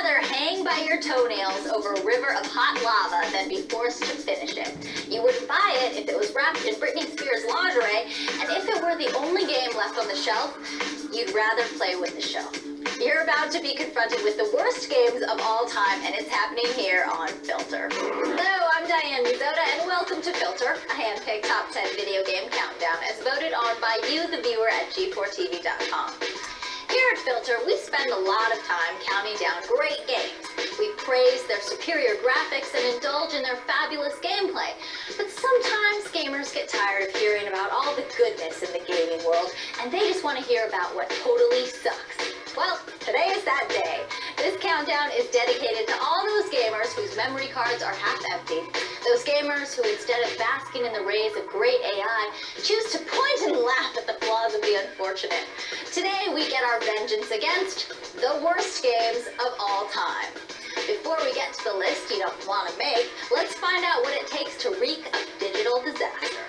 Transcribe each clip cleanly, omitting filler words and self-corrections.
rather hang by your toenails over a river of hot lava than be forced to finish it. You wouldn't buy it if it was wrapped in Britney Spears lingerie, and if it were the only game left on the shelf, you'd rather play with the shelf. You're about to be confronted with the worst games of all time, and it's happening here on Filter. Hello, I'm Diane Mizota, and welcome to Filter, a hand-picked top 10 video game countdown as voted on by you, the viewer, at g4tv.com. Here at Filter, we spend a lot of time counting down great games. We praise their superior graphics and indulge in their fabulous gameplay. But sometimes gamers get tired of hearing about all the goodness in the gaming world, and they just want to hear about what totally sucks. Well, today is that day. This countdown is dedicated to all those gamers whose memory cards are half empty. Those gamers who, instead of basking in the rays of great AI, choose to point and laugh at the flaws of the unfortunate. Today, we get our vengeance against the worst games of all time. Before we get to the list you don't want to make, let's find out what it takes to wreak a digital disaster.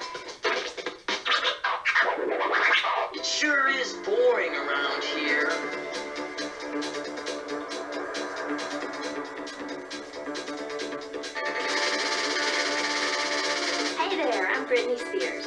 It sure is boring around here. Hey there, I'm Britney Spears.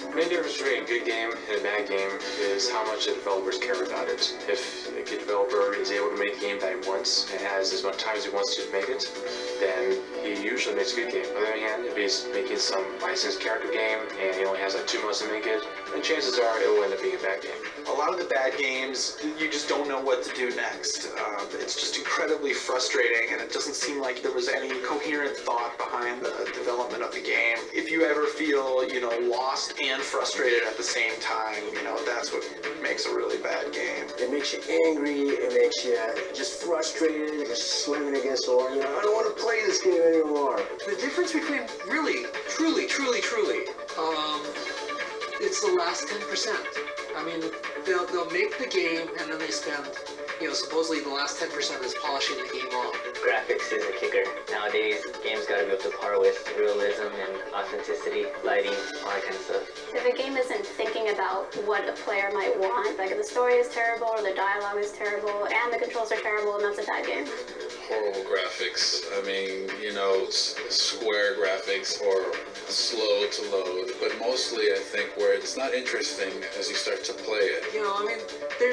The main difference between a good game and a bad game is how much the developers care about it. If a good developer is able to make a game that he wants and has as much time as he wants to make it, then he usually makes a good game. On the other hand, if he's making some licensed character game and he only has like 2 months to make it, then chances are it will end up being a bad game. A lot of the bad games, you just don't know what to do next. It's just incredibly frustrating, and it doesn't seem like there was any coherent thought behind the development of the game. If you ever feel, lost and frustrated at the same time, that's what makes a really bad game. It makes you angry, it makes you just frustrated, just slamming against the wall. I don't want to play this game anymore. The difference between really, truly, it's the last 10%. I mean, they'll make the game and then they spend, supposedly the last 10% is polishing the game off. Graphics is a kicker. Nowadays, games gotta be up to par with realism and authenticity, lighting, all that kind of stuff. If a game isn't thinking about what a player might want, like if the story is terrible or the dialogue is terrible and the controls are terrible, and that's a bad game. Horrible graphics. I mean, square graphics or slow to load, but mostly I think where it's not interesting as you start to play it.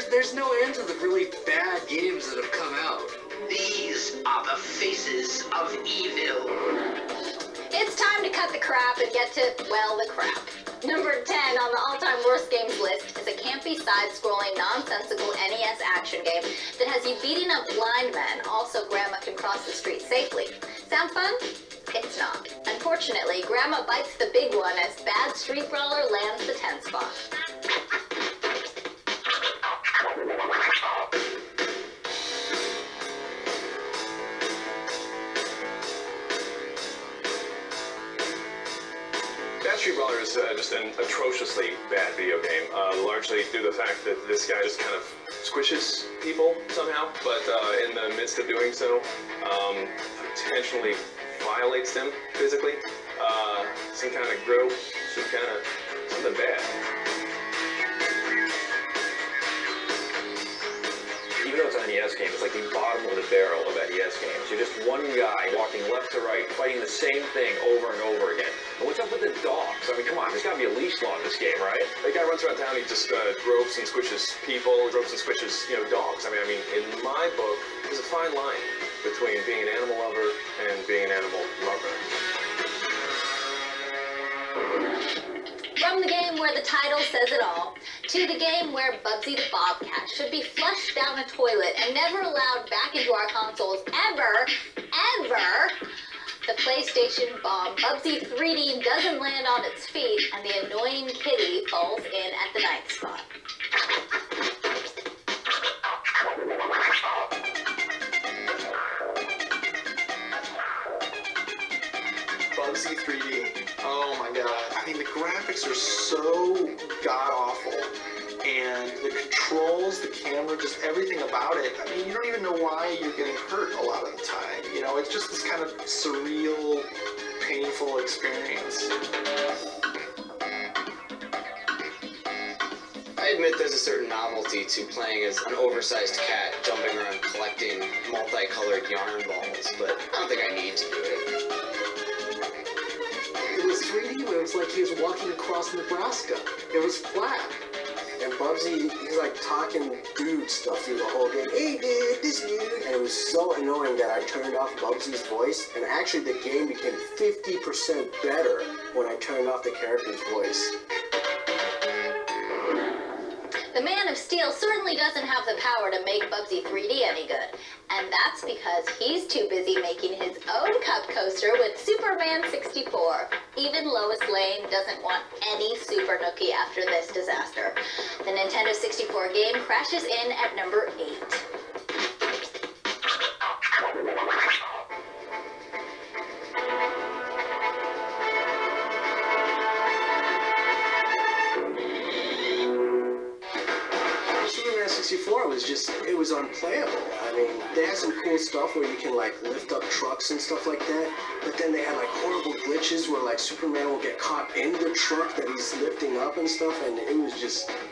There's no end to the really bad games that have come out. These are the faces of evil. It's time to cut the crap and get to, well, the crap. Number 10 on the all-time worst games list is a campy, side-scrolling, nonsensical NES action game that has you beating up blind men, also Grandma can cross the street safely. Sound fun? It's not. Unfortunately, Grandma bites the big one as Bad Street Brawler lands the 10th spot. Bad Street Brawlers is just an atrociously bad video game, largely due to the fact that this guy just kind of squishes people somehow, but in the midst of doing so, intentionally violates them physically. Some kind of grope, something bad. Even though it's an NES game, it's like the bottom of the barrel of NES games. You're just one guy walking left to right, fighting the same thing over and over again. And what's up with the dogs? I mean, come on, there's got to be a leash law in this game, right? The guy runs around town, he just gropes and squishes people, gropes and squishes, dogs. I mean, in my book, there's a fine line between being an animal lover and being an animal lover. From the game where the title says it all, to the game where Bubsy the Bobcat should be flushed down a toilet and never allowed back into our consoles ever, the PlayStation bomb Bubsy 3D doesn't land on its feet, and the annoying kitty falls in at the 9th spot. Bubsy 3D. Oh my god. I mean, the graphics are so god-awful. And the controls, the camera, just everything about it. I mean, you don't even know why you're getting hurt a lot of the time. It's just this kind of surreal, painful experience. I admit there's a certain novelty to playing as an oversized cat jumping around collecting multicolored yarn balls, but I don't think I need to do it. It was 3D where it was like he was walking across Nebraska. It was flat. And Bubsy, he's like talking dude stuff through the whole game. Hey dude, this dude. And it was so annoying that I turned off Bubsy's voice. And actually the game became 50% better when I turned off the character's voice. The Man of Steel certainly doesn't have the power to make Bubsy 3D any good. And that's because he's too busy making his own cup coaster with Superman 64. Even Lois Lane doesn't want any Super Nookie after this disaster. The Nintendo 64 game crashes in at number 8. It was unplayable. I mean, they had some cool stuff where you can like lift up trucks and stuff like that, but then they had like horrible glitches where like Superman will get caught in the truck that he's lifting up and stuff, and it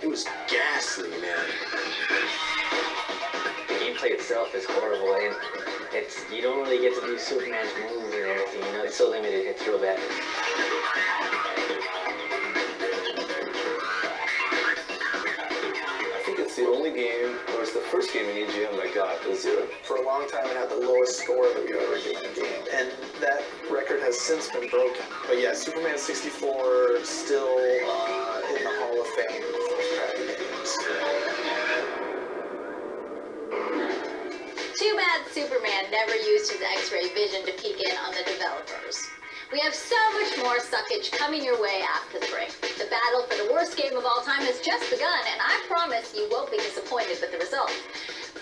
was ghastly, man. The gameplay itself is horrible, and you don't really get to do Superman's moves and everything, you know, it's so limited, it's real bad. The only game, or it's the first game in EGM that got a 0. For a long time, it had the lowest score that we've ever given a game, and that record has since been broken. But yeah, Superman 64 still in the Hall of Fame for crappy games. Too bad Superman never used his X-ray vision to peek in on the developers. We have so much more suckage coming your way after the break. The battle for the worst game of all time has just begun, and I promise you won't be disappointed with the results.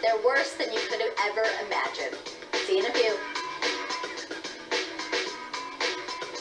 They're worse than you could have ever imagined.